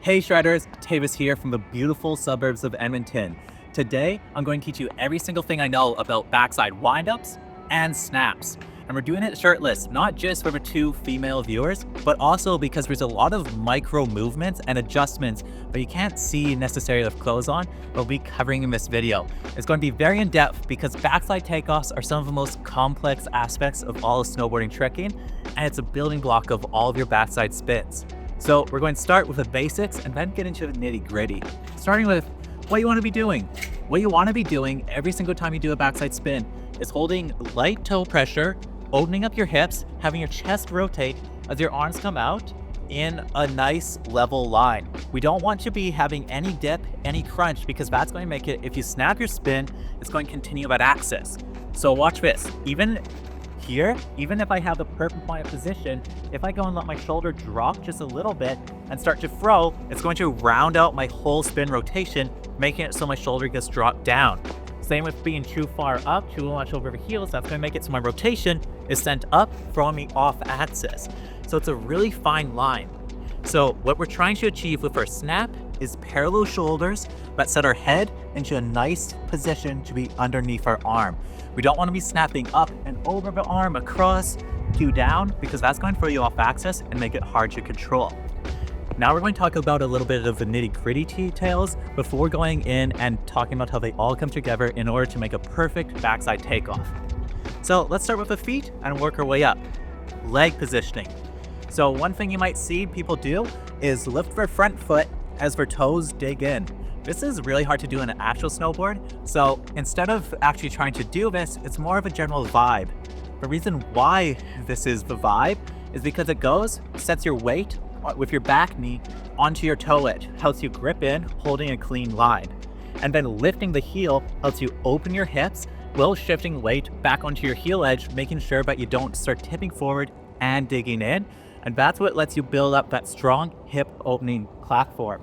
Hey Shredders, Tavis here from the beautiful suburbs of Edmonton. Today, I'm going to teach you every single thing I know about backside windups and snaps. And we're doing it shirtless, not just for the two female viewers, but also because there's a lot of micro movements and adjustments that you can't see necessarily with clothes on, but we'll be covering in this video. It's going to be very in-depth because backside takeoffs are some of the most complex aspects of all of snowboarding tricking, and it's a building block of all of your backside spins. So we're going to start with the basics and then get into the nitty-gritty. Starting with what you want to be doing. What you want to be doing every single time you do a backside spin is holding light toe pressure, opening up your hips, having your chest rotate as your arms come out in a nice level line. We don't want to be having any dip, any crunch, because that's going to make it, if you snap your spin, it's going to continue that axis. So watch this. Even here, even if I have the perfect point of position, if I go and let my shoulder drop just a little bit and start to throw, it's going to round out my whole spin rotation, making it so my shoulder gets dropped down. Same with being too far up, too much over the heels, that's going to make it so my rotation is sent up, throwing me off axis. So it's a really fine line. So what we're trying to achieve with our snap is parallel shoulders that set our head into a nice position to be underneath our arm. We don't want to be snapping up and over the arm, across, to down, because that's going to throw you off axis and make it hard to control. Now we're going to talk about a little bit of the nitty-gritty details before going in and talking about how they all come together in order to make a perfect backside takeoff. So let's start with the feet and work our way up. Leg positioning. So one thing you might see people do is lift their front foot as their toes dig in. This is really hard to do in an actual snowboard, so instead of actually trying to do this, it's more of a general vibe. The reason why this is the vibe is because it sets your weight with your back knee onto your toe edge, helps you grip in, holding a clean line. And then lifting the heel helps you open your hips while shifting weight back onto your heel edge, making sure that you don't start tipping forward and digging in. And that's what lets you build up that strong hip opening platform.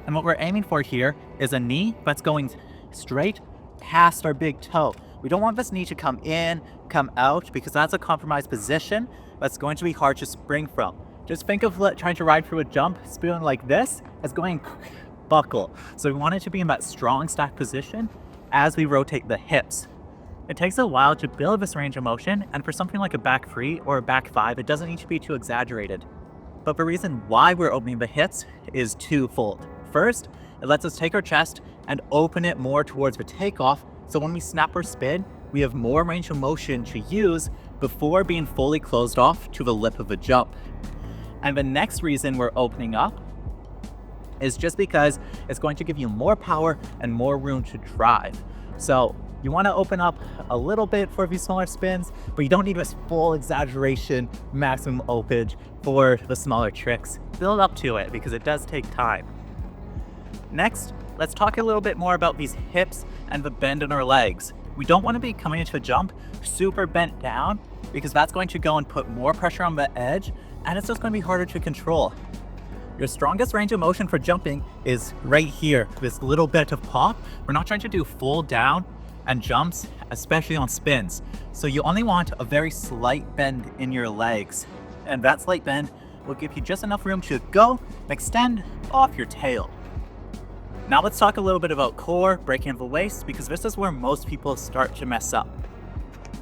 And what we're aiming for here is a knee that's going straight past our big toe. We don't want this knee to come in, come out, because that's a compromised position that's going to be hard to spring from. Just think of trying to ride through a jump, spin like this, as going buckle. So we want it to be in that strong stack position as we rotate the hips. It takes a while to build this range of motion, and for something like a back 3 or a back 5, it doesn't need to be too exaggerated. But the reason why we're opening the hips is twofold. First, it lets us take our chest and open it more towards the takeoff, so when we snap or spin, we have more range of motion to use before being fully closed off to the lip of the jump. And the next reason we're opening up is just because it's going to give you more power and more room to drive. So you want to open up a little bit for these smaller spins, but you don't need this full exaggeration, maximum opage for the smaller tricks. Build up to it because it does take time. Next, let's talk a little bit more about these hips and the bend in our legs. We don't want to be coming into a jump super bent down because that's going to go and put more pressure on the edge, and it's just going to be harder to control. Your strongest range of motion for jumping is right here, this little bit of pop. We're not trying to do full down and jumps, especially on spins. So you only want a very slight bend in your legs, and that slight bend will give you just enough room to go and extend off your tail. Now let's talk a little bit about core, breaking of the waist, because this is where most people start to mess up.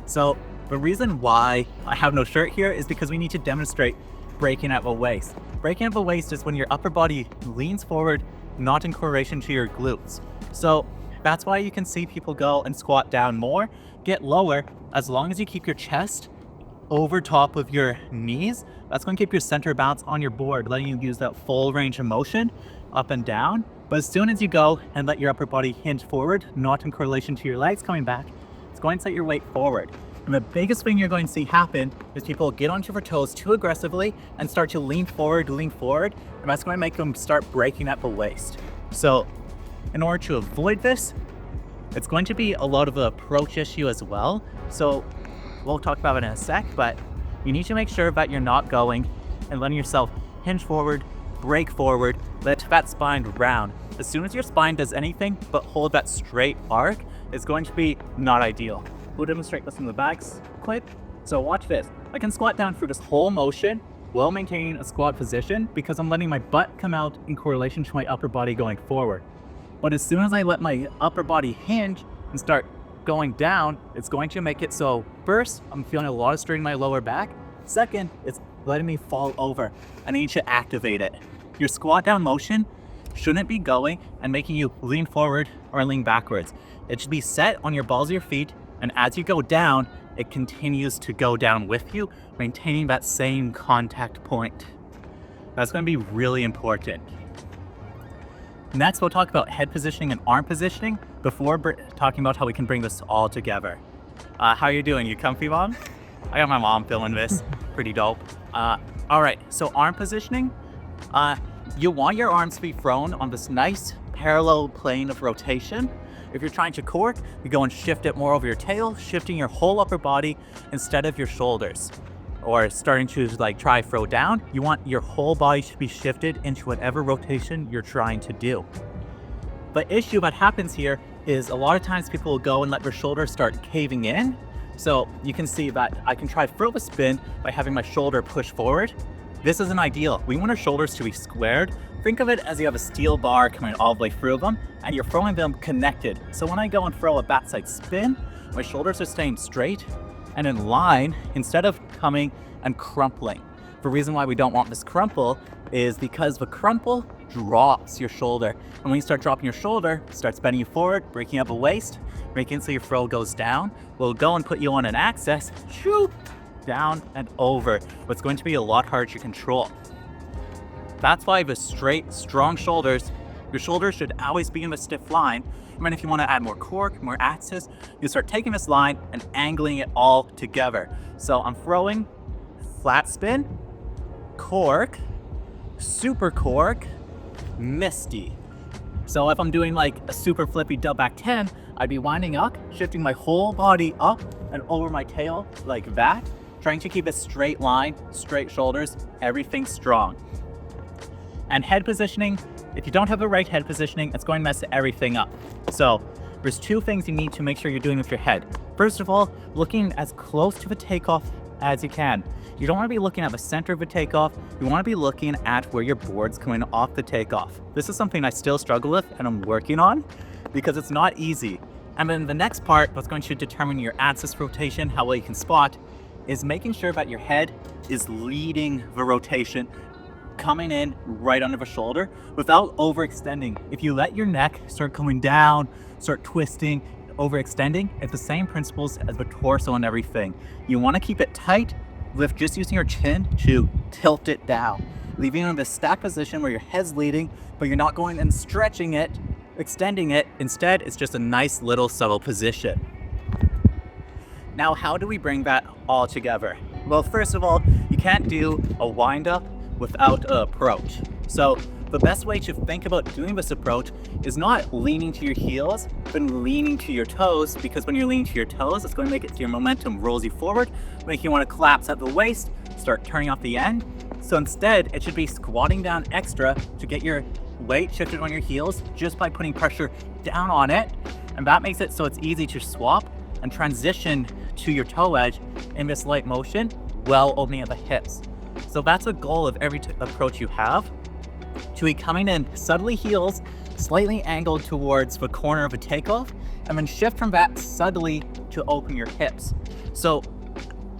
So the reason why I have no shirt here is because we need to demonstrate breaking at the waist. Breaking at the waist is when your upper body leans forward, not in correlation to your glutes. So that's why you can see people go and squat down more, get lower, as long as you keep your chest over top of your knees. That's going to keep your center bounce on your board, letting you use that full range of motion up and down. But as soon as you go and let your upper body hinge forward, not in correlation to your legs coming back, it's going to set your weight forward. And the biggest thing you're going to see happen is people get onto their toes too aggressively and start to lean forward, and that's going to make them start breaking at the waist. So in order to avoid this, it's going to be a lot of an approach issue as well. So we'll talk about it in a sec, but you need to make sure that you're not going and letting yourself hinge forward, break forward, let that spine round. As soon as your spine does anything but hold that straight arc, it's going to be not ideal. We'll demonstrate this in the back clip. So watch this. I can squat down through this whole motion while maintaining a squat position because I'm letting my butt come out in correlation to my upper body going forward. But as soon as I let my upper body hinge and start going down, it's going to make it so first, I'm feeling a lot of strain in my lower back. Second, it's letting me fall over. I need to activate it. Your squat down motion shouldn't be going and making you lean forward or lean backwards. It should be set on your balls of your feet, and as you go down, it continues to go down with you, maintaining that same contact point. That's going to be really important. Next, we'll talk about head positioning and arm positioning before talking about how we can bring this all together. How are you doing? You comfy, Mom? I got my mom filming this. Pretty dope. All right, so arm positioning. You want your arms to be thrown on this nice parallel plane of rotation. If you're trying to cork, you go and shift it more over your tail, shifting your whole upper body instead of your shoulders. Or starting to try throw down, you want your whole body to be shifted into whatever rotation you're trying to do. The issue that happens here is a lot of times people will go and let their shoulders start caving in. So you can see that I can try throw a spin by having my shoulder push forward. This isn't ideal. We want our shoulders to be squared. Think of it as you have a steel bar coming all the way through them and you're throwing them connected. So when I go and throw a backside spin, my shoulders are staying straight and in line instead of coming and crumpling. The reason why we don't want this crumple is because the crumple drops your shoulder. And when you start dropping your shoulder, it starts bending you forward, breaking up the waist, making it so your throw goes down. We'll go and put you on an axis, shoot, down and over. What's going to be a lot harder to control. That's why with straight, strong shoulders, your shoulders should always be in a stiff line. And then if you want to add more cork, more axis, you start taking this line and angling it all together. So I'm throwing flat spin, cork, super cork, misty. So if I'm doing a super flippy dub back 10, I'd be winding up, shifting my whole body up and over my tail like that, trying to keep a straight line, straight shoulders, everything strong. And head positioning, if you don't have the right head positioning, it's going to mess everything up. So there's two things you need to make sure you're doing with your head. First of all, looking as close to the takeoff as you can. You don't want to be looking at the center of the takeoff. You want to be looking at where your board's coming off the takeoff. This is something I still struggle with and I'm working on because it's not easy. And then the next part that's going to determine your axis rotation, how well you can spot, is making sure that your head is leading the rotation, coming in right under the shoulder without overextending. If you let your neck start coming down, start twisting, overextending, it's the same principles as the torso and everything. You want to keep it tight with just using your chin to tilt it down, leaving it in this stack position where your head's leading, but you're not going and stretching it, extending it. Instead, it's just a nice little subtle position. Now, how do we bring that all together? Well, first of all, you can't do a wind up without an approach. So the best way to think about doing this approach is not leaning to your heels, but leaning to your toes, because when you're leaning to your toes, it's going to make it so your momentum rolls you forward, make you want to collapse at the waist, start turning off the end. So instead, it should be squatting down extra to get your weight shifted on your heels just by putting pressure down on it. And that makes it so it's easy to swap and transition to your toe edge in this light motion while opening at the hips. So that's a goal of every approach you have, to be coming in subtly heels, slightly angled towards the corner of a takeoff, and then shift from that subtly to open your hips. So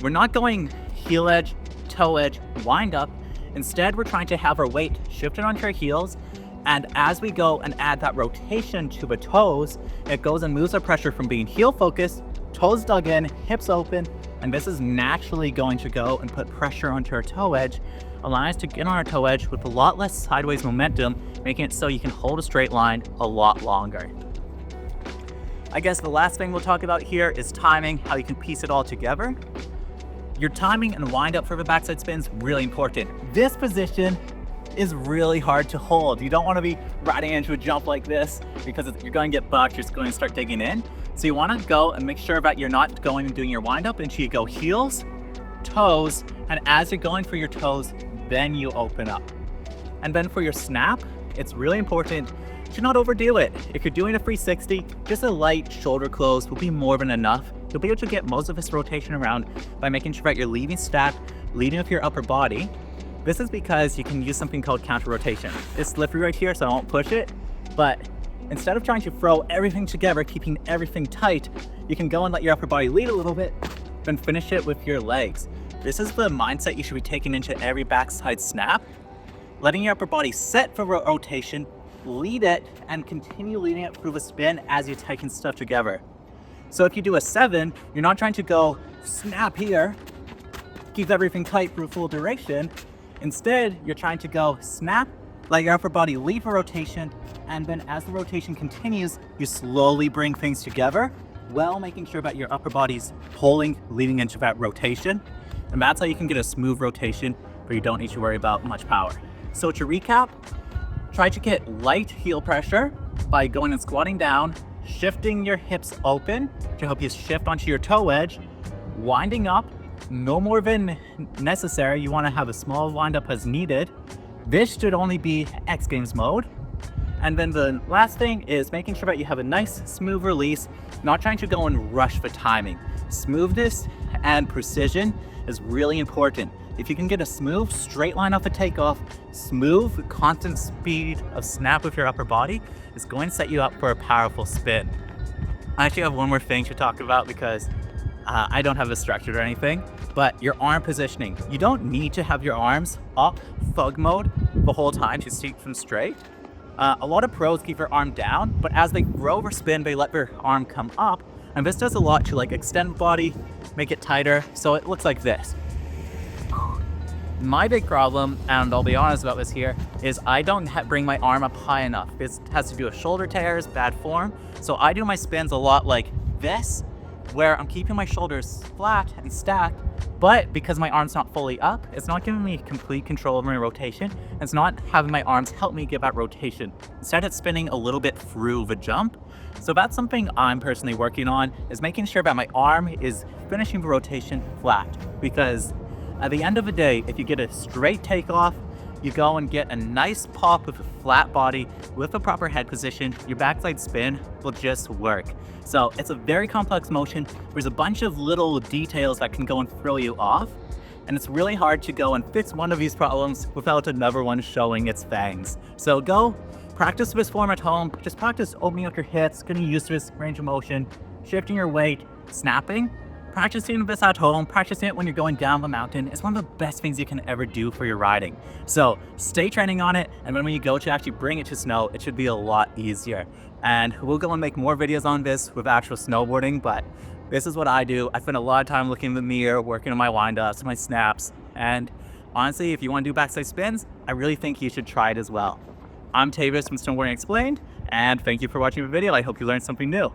we're not going heel edge, toe edge, wind up. Instead, we're trying to have our weight shifted onto our heels, and as we go and add that rotation to the toes, it goes and moves our pressure from being heel focused, toes dug in, hips open, and this is naturally going to go and put pressure onto our toe edge, allowing us to get on our toe edge with a lot less sideways momentum, making it so you can hold a straight line a lot longer. I guess the last thing we'll talk about here is timing, how you can piece it all together. Your timing and wind up for the backside spin is really important. This position is really hard to hold. You don't want to be riding into a jump like this because you're going to get bucked, you're just going to start digging in. So you want to go and make sure that you're not going and doing your wind up until you go heels, toes, and as you're going for your toes, then you open up. And then for your snap, it's really important to not overdo it. If you're doing a 360, just a light shoulder close will be more than enough. You'll be able to get most of this rotation around by making sure that you're leaving stacked, leading with your upper body. This is because you can use something called counter rotation. It's slippery right here, so I won't push it, but instead of trying to throw everything together, keeping everything tight, you can go and let your upper body lead a little bit, then finish it with your legs. This is the mindset you should be taking into every backside snap, letting your upper body set for rotation, lead it, and continue leading it through the spin as you tighten stuff together. So if you do a 7, you're not trying to go snap here, keep everything tight through full duration. Instead, you're trying to go snap, let your upper body lead for rotation, and then as the rotation continues, you slowly bring things together while making sure that your upper body's pulling, leading into that rotation. And that's how you can get a smooth rotation where you don't need to worry about much power. So to recap, try to get light heel pressure by going and squatting down, shifting your hips open to help you shift onto your toe edge, winding up, no more than necessary. You want to have a small wind up as needed. This should only be X Games mode. And then the last thing is making sure that you have a nice smooth release, not trying to go and rush the timing. Smoothness and precision is really important. If you can get a smooth straight line off the takeoff, smooth constant speed of snap with your upper body, is going to set you up for a powerful spin. I actually have one more thing to talk about because I don't have this structured or anything, but your arm positioning. You don't need to have your arms up thug mode the whole time to keep them straight. A lot of pros keep their arm down, but as they grow or spin, they let their arm come up, and this does a lot to like extend the body, make it tighter, so it looks like this. My big problem, and I'll be honest about this here, is I don't bring my arm up high enough. This has to do with shoulder tears, bad form, so I do my spins a lot like this, where I'm keeping my shoulders flat and stacked, but because my arm's not fully up, it's not giving me complete control over my rotation. It's not having my arms help me give that rotation. Instead, it's spinning a little bit through the jump. So that's something I'm personally working on, is making sure that my arm is finishing the rotation flat. Because at the end of the day, if you get a straight takeoff, you go and get a nice pop with a flat body with a proper head position, your backside spin will just work. So it's a very complex motion. There's a bunch of little details that can go and throw you off. And it's really hard to go and fix one of these problems without another one showing its fangs. So go practice this form at home. Just practice opening up your hips, getting used to this range of motion, shifting your weight, snapping. Practicing this at home, practicing it when you're going down the mountain is one of the best things you can ever do for your riding. So stay training on it, and when you go to actually bring it to snow, it should be a lot easier. And we'll go and make more videos on this with actual snowboarding, but this is what I do. I spend a lot of time looking in the mirror, working on my wind-ups, my snaps, and honestly, if you want to do backside spins, I really think you should try it as well. I'm Tavis from Snowboarding Explained, and thank you for watching the video. I hope you learned something new.